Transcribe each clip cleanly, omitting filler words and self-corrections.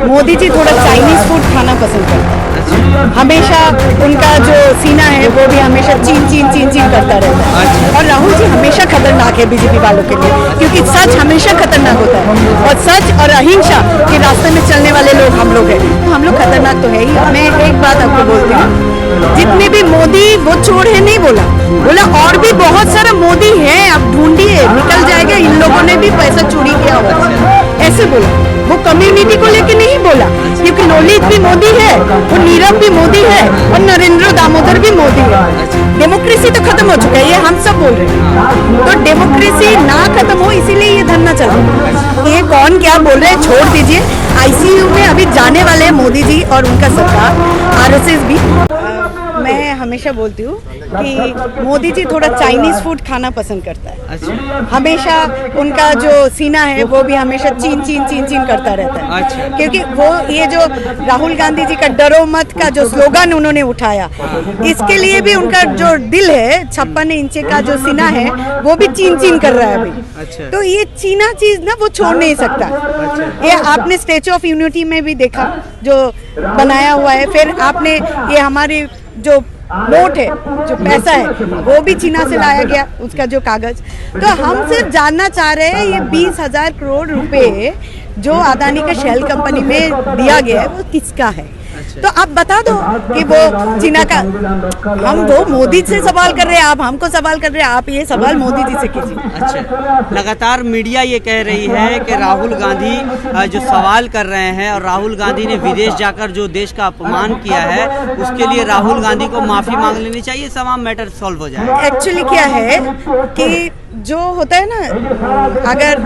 मोदी जी थोड़ा Chinese food खाना पसंद करते हैं। हमेशा उनका जो सीना है वो भी हमेशा चीन चीन चीन चीन करता रहता है। और राहुल जी हमेशा खतरनाक है बीजेपी वालों के लिए, क्योंकि सच हमेशा खतरनाक होता है और सच और अहिंसा के रास्ते में चलने वाले लोग हम लोग हैं। तो हम लोग खतरनाक तो है ही। मैं एक बात आपको बोलती हूँ, जितने भी मोदी वो चोर है नहीं बोला और भी बहुत सारा मोदी है, आप ढूंढिए निकल जाएगा। इन लोगों ने भी पैसा चोरी किया हुआ ऐसे बोला। वो कम्युनिटी को लेके नहीं बोला, क्योंकि ललित भी मोदी है, वो नीरव भी मोदी है और नरेंद्र दामोदर भी मोदी है। डेमोक्रेसी तो खत्म हो चुका है, ये हम सब बोल रहे हैं। तो डेमोक्रेसी ना खत्म हो इसीलिए ये धरना चल रहा है। ये कौन क्या बोल रहे हैं छोड़ दीजिए। आईसीयू में अभी जाने वाले हैं मोदी जी और उनका सरकार, आरएसएस भी। मैं हमेशा बोलती हूँ कि मोदी जी थोड़ा चाइनीज फूड खाना पसंद करता है। हमेशा उनका जो सीना है वो भी हमेशा चीन चीन चीन चीन करता रहता है। क्योंकि वो ये जो राहुल गांधी जी का डरो मत का जो स्लोगन उन्होंने उठाया, इसके लिए भी उनका जो दिल है 56 इंच का जो सीना है वो भी चीन चीन कर रहा है अभी। तो ये चीना चीज ना वो छोड़ नहीं सकता। ये आपने स्टैच्यू ऑफ यूनिटी में भी देखा जो बनाया हुआ है। फिर आपने ये हमारी जो नोट है, जो पैसा है, वो भी चीना से लाया गया, उसका जो कागज। तो हम सिर्फ जानना चाह रहे हैं ये 20,000 करोड़ रुपए जो अदानी का शेल कंपनी में दिया गया है वो किसका है। तो आप बता दो कि वो चीना का। हम वो मोदी से सवाल कर रहे हैं, आप हमको सवाल कर रहे हैं। आप ये सवाल मोदी जी से कीजिए। अच्छा, लगातार मीडिया ये कह रही है कि राहुल गांधी जो सवाल कर रहे हैं और राहुल गांधी ने विदेश जाकर जो देश का अपमान किया है उसके लिए राहुल गांधी को माफी मांग लेनी चाहिए, तमाम मैटर सॉल्व हो जाए। एक्चुअली क्या है कि जो होता है ना, अगर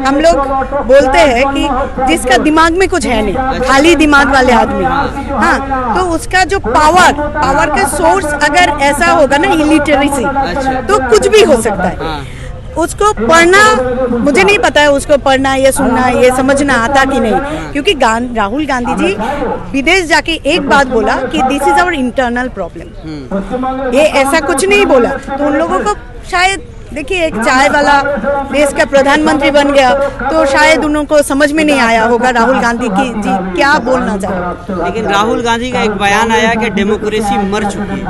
हम लोग बोलते हैं कि जिसका दिमाग में कुछ है नहीं, खाली दिमाग वाले आदमी, हाँ, तो उसका जो पावर का सोर्स अगर ऐसा होगा ना इलिटरेसी, तो कुछ भी हो सकता है। उसको पढ़ना मुझे नहीं पता है, उसको पढ़ना ये सुनना ये समझना आता कि नहीं, क्योंकि राहुल गांधी जी विदेश जाके एक बात बोला कि this is our internal problem. ये ऐसा कुछ नहीं बोला। तो उन लोगों को शायद देखिए, एक चाय वाला देश का प्रधानमंत्री बन गया तो शायद उनको समझ में नहीं आया होगा राहुल गांधी की जी क्या बोलना चाह रहे हैं। लेकिन राहुल गांधी का एक बयान आया कि डेमोक्रेसी मर चुकी है।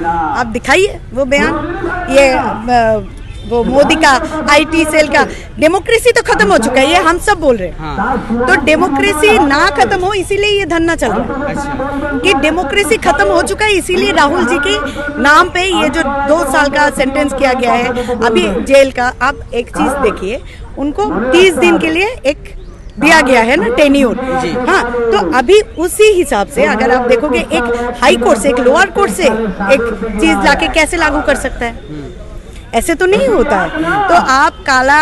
आप दिखाइए वो बयान। ये वो मोदी का आईटी सेल का डेमोक्रेसी तो खत्म हो चुका है, ये हम सब बोल रहे हैं। तो डेमोक्रेसी ना खत्म हो इसीलिए ये धरना चल रहा है कि डेमोक्रेसी खत्म हो चुका है। इसीलिए राहुल जी के नाम पे ये जो 2 साल का सेंटेंस किया गया है अभी जेल का। आप एक चीज देखिए, उनको 30 दिन के लिए एक दिया गया है ना टेन्योर। हाँ, तो अभी उसी हिसाब से अगर आप देखोगे एक हाई कोर्ट से एक लोअर कोर्ट से एक चीज लाके कैसे लागू कर सकता है, ऐसे तो नहीं होता है। तो आप काला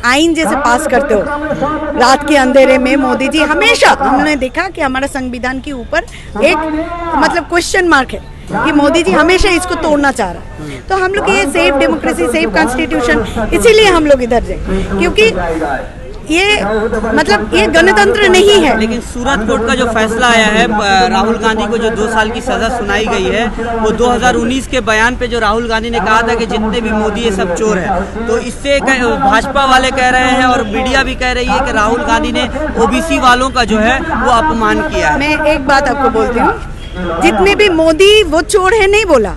आइन जैसे पास करते हो रात के अंधेरे में। मोदी जी हमेशा, हमने देखा कि हमारा संविधान के ऊपर एक मतलब क्वेश्चन मार्क है कि मोदी जी हमेशा इसको तोड़ना चाह रहा है। तो हम लोग ये सेफ डेमोक्रेसी, सेफ कॉन्स्टिट्यूशन, इसीलिए हम लोग इधर जाए, क्योंकि ये मतलब ये गणतंत्र नहीं है। लेकिन सूरत कोर्ट का जो फैसला आया है, राहुल गांधी को जो 2 साल की सजा सुनाई गई है, वो 2019 के बयान पे जो राहुल गांधी ने कहा था कि जितने भी मोदी ये सब चोर है, तो इससे भाजपा वाले कह रहे हैं और मीडिया भी कह रही है कि राहुल गांधी ने ओबीसी वालों का जो है वो अपमान किया है। मैं एक बात आपको बोलती हूँ, जितने भी मोदी वो चोर है नहीं बोला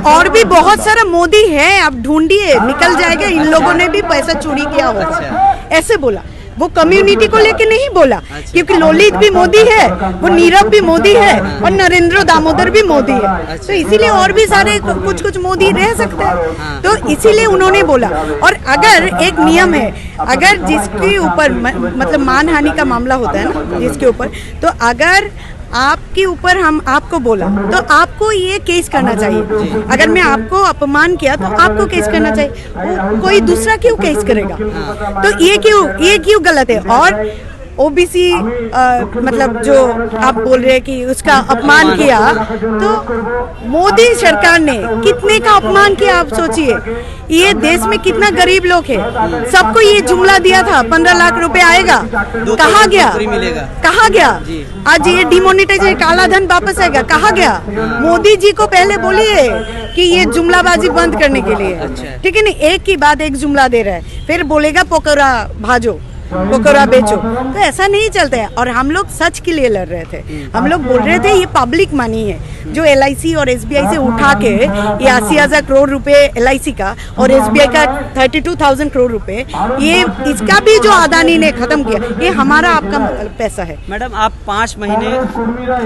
और भी बहुत सारा मोदी है, आप ढूंढिए निकल जाएगा। इन लोगों ने भी पैसा चोरी किया हुआ ऐसे बोला। वो कम्युनिटी को लेके नहीं बोला, क्योंकि ललित भी मोदी है, वो नीरव भी मोदी है और नरेंद्र दामोदर भी मोदी है। तो इसीलिए और भी सारे कुछ मोदी रह सकते हैं, तो इसीलिए उन्होंने बोला। और अगर एक नियम है, अगर जिसके ऊपर मतलब मानहानि का मामला होता है ना जिसके ऊपर, तो अगर आपके ऊपर हम आपको बोला तो आपको ये केस करना चाहिए। अगर मैं आपको अपमान किया तो आपको केस करना चाहिए, कोई दूसरा क्यों केस करेगा। तो ये क्यों गलत है। और ओबीसी मतलब जो आप बोल रहे हैं कि उसका अपमान किया, तो मोदी सरकार ने कितने का अपमान किया आप सोचिए। ये देश में कितना गरीब लोग है, सबको ये जुमला दिया था 15 लाख रुपए आएगा, कहाँ गया, कहाँ गया। आज ये डिमोनेटाइजेशन काला धन वापस आएगा, कहाँ गया। मोदी जी को पहले बोलिए कि ये जुमलाबाजी बंद करने के लिए, ठीक है ना। एक की बाद एक जुमला दे रहा है, फिर बोलेगा पकौड़ा भाजो। पकौड़ा बेचो, तो ऐसा नहीं चलता है। और हम लोग सच के लिए लड़ रहे थे, हम लोग बोल रहे थे ये पब्लिक मनी है जो LIC और SBI से उठा के, ये 80,000 करोड़ रुपए LIC का और SBI का 32,000 करोड़ रुपए, ये इसका भी जो अदानी ने खत्म किया, ये हमारा आपका पैसा है। मैडम, आप 5 महीने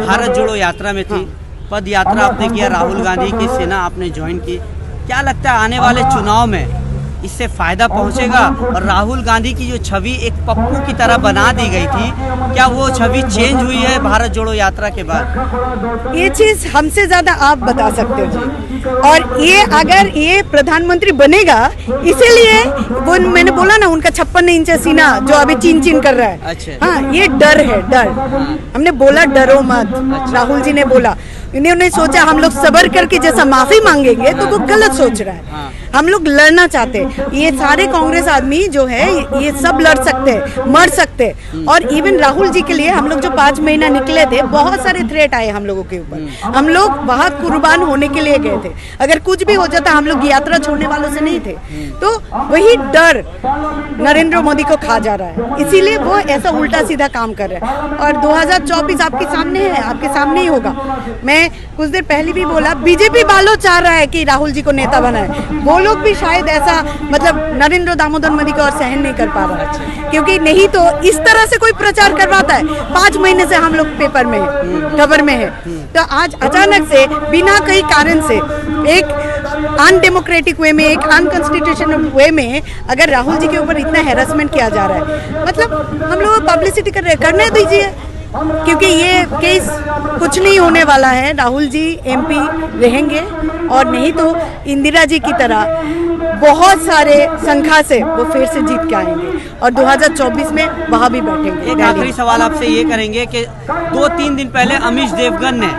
भारत जोड़ो यात्रा में थी, पद यात्रा आपने किया, राहुल गांधी की सेना आपने ज्वाइन की, क्या लगता है आने वाले चुनाव में इससे फायदा पहुंचेगा? और राहुल गांधी की जो छवि एक पप्पू की तरह बना दी गई थी, क्या वो छवि चेंज हुई है भारत जोड़ो यात्रा के बाद? ये चीज हमसे ज्यादा आप बता सकते हो। और ये अगर ये प्रधानमंत्री बनेगा, इसीलिए वो मैंने बोला ना, उनका 56 इंच सीना जो अभी चीन चीन कर रहा है। अच्छा। हाँ, ये डर है, डर। हमने बोला डरो मत, राहुल जी ने बोला। इन्होंने सोचा हम लोग सबर करके जैसा माफी मांगेंगे, तो वो गलत सोच रहा है। हम लोग लड़ना चाहते हैं। ये सारे कांग्रेस आदमी जो है, ये सब लड़ सकते हैं, मर सकते हैं। और इवन राहुल जी के लिए हम लोग जो 5 महीना निकले थे, बहुत सारे थ्रेट आए हम लोगों के ऊपर। हम लोग वहाँ कुर्बान होने के लिए गए थे। अगर कुछ भी हो जाता, हम लोग यात्रा छोड़ने वालों से नहीं थे। तो वही डर नरेंद्र मोदी को खा जा रहा है, इसीलिए वो ऐसा उल्टा सीधा काम कर रहा है। और 2024 आपके सामने है, आपके सामने ही होगा। मैं कुछ देर पहले भी बोला, बीजेपी वालों चाह रहा है कि राहुल जी को नेता बनाए। वो लोग भी शायद ऐसा, मतलब नरेंद्र दामोदर मोदी को और सहन नहीं कर पा रहा है, क्योंकि नहीं तो इस तरह से कोई प्रचार करवाता है। 5 महीने से हम लोग पेपर में है, खबर में है, तो आज अचानक से बिना कई कारण से एक अनडेमोक्रेटिक वे में, एक अनकॉन्स्टिट्यूशनल वे में अगर राहुल जी के ऊपर इतना हैरेसमेंट किया जा रहा है, मतलब हम लोग पब्लिसिटी कर रहे हैं, करने दीजिए, क्योंकि ये केस कुछ नहीं होने वाला है। राहुल जी MP रहेंगे, और नहीं तो इंदिरा जी की तरह बहुत सारे संख्या से वो फिर से जीत के आएंगे और 2024 में वहाँ भी बैठेंगे। एक आखिरी सवाल आपसे ये करेंगे कि 2-3 दिन पहले अमीश देवगन ने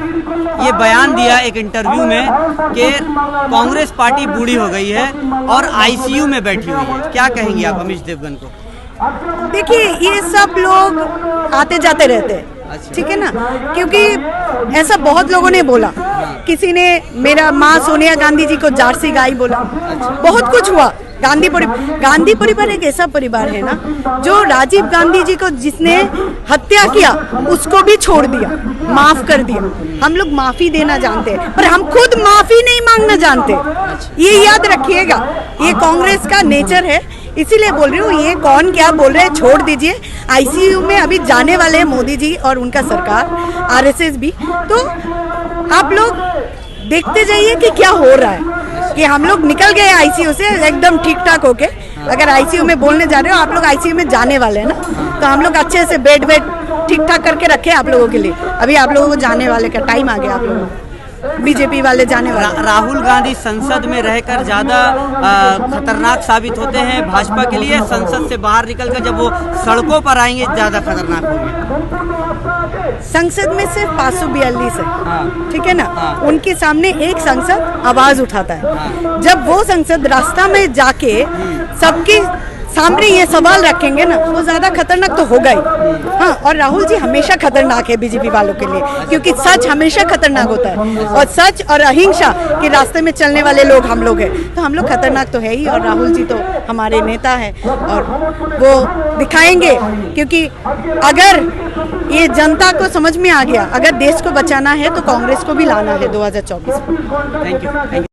ये बयान दिया एक इंटरव्यू में कि कांग्रेस पार्टी बूढ़ी हो गई है और ICU में बैठी हुई है। क्या कहेंगे आप अमीश देवगन को? देखिए, ये सब लोग आते जाते रहते हैं, ठीक है ना, क्योंकि ऐसा बहुत लोगों ने बोला। किसी ने मेरा माँ सोनिया गांधी जी को जारसी गाय बोला, बहुत कुछ हुआ। गांधी परिवार एक ऐसा परिवार है ना, जो राजीव गांधी जी को जिसने हत्या किया उसको भी छोड़ दिया, माफ कर दिया। हम लोग माफी देना जानते हैं, पर हम खुद माफी नहीं मांगना जानते। ये याद रखिएगा, ये कांग्रेस का नेचर है। इसीलिए बोल रही हूँ, ये कौन क्या बोल रहे हैं छोड़ दीजिए। ICU में अभी जाने वाले हैं मोदी जी और उनका सरकार, RSS भी। तो आप लोग देखते जाइए कि क्या हो रहा है, कि हम लोग निकल गए ICU से एकदम ठीक ठाक होके। अगर ICU में बोलने जा रहे हो, आप लोग ICU में जाने वाले हैं ना, तो हम लोग अच्छे से बेड ठीक ठाक करके रखे आप लोगों के लिए। अभी आप लोगों को जाने वाले का टाइम आ गया, आप लोगों को बीजेपी वाले जाने वाले। राहुल गांधी संसद में रहकर ज्यादा खतरनाक साबित होते हैं भाजपा के लिए, संसद से बाहर निकलकर जब वो सड़कों पर आएंगे ज्यादा खतरनाक होंगे। संसद में सिर्फ 542 है, ठीक है ना। उनके सामने एक संसद आवाज उठाता है। जब वो संसद रास्ता में जाके सबके सामने ये सवाल रखेंगे ना, वो ज्यादा खतरनाक तो होगा ही। हाँ, और राहुल जी हमेशा खतरनाक है बीजेपी वालों के लिए, क्योंकि सच हमेशा खतरनाक होता है, और सच और अहिंसा के रास्ते में चलने वाले लोग हम लोग हैं, तो हम लोग खतरनाक तो है ही। और राहुल जी तो हमारे नेता है और वो दिखाएंगे, क्योंकि अगर ये जनता को समझ में आ गया, अगर देश को बचाना है तो कांग्रेस को भी लाना है 2024 में। Thank you.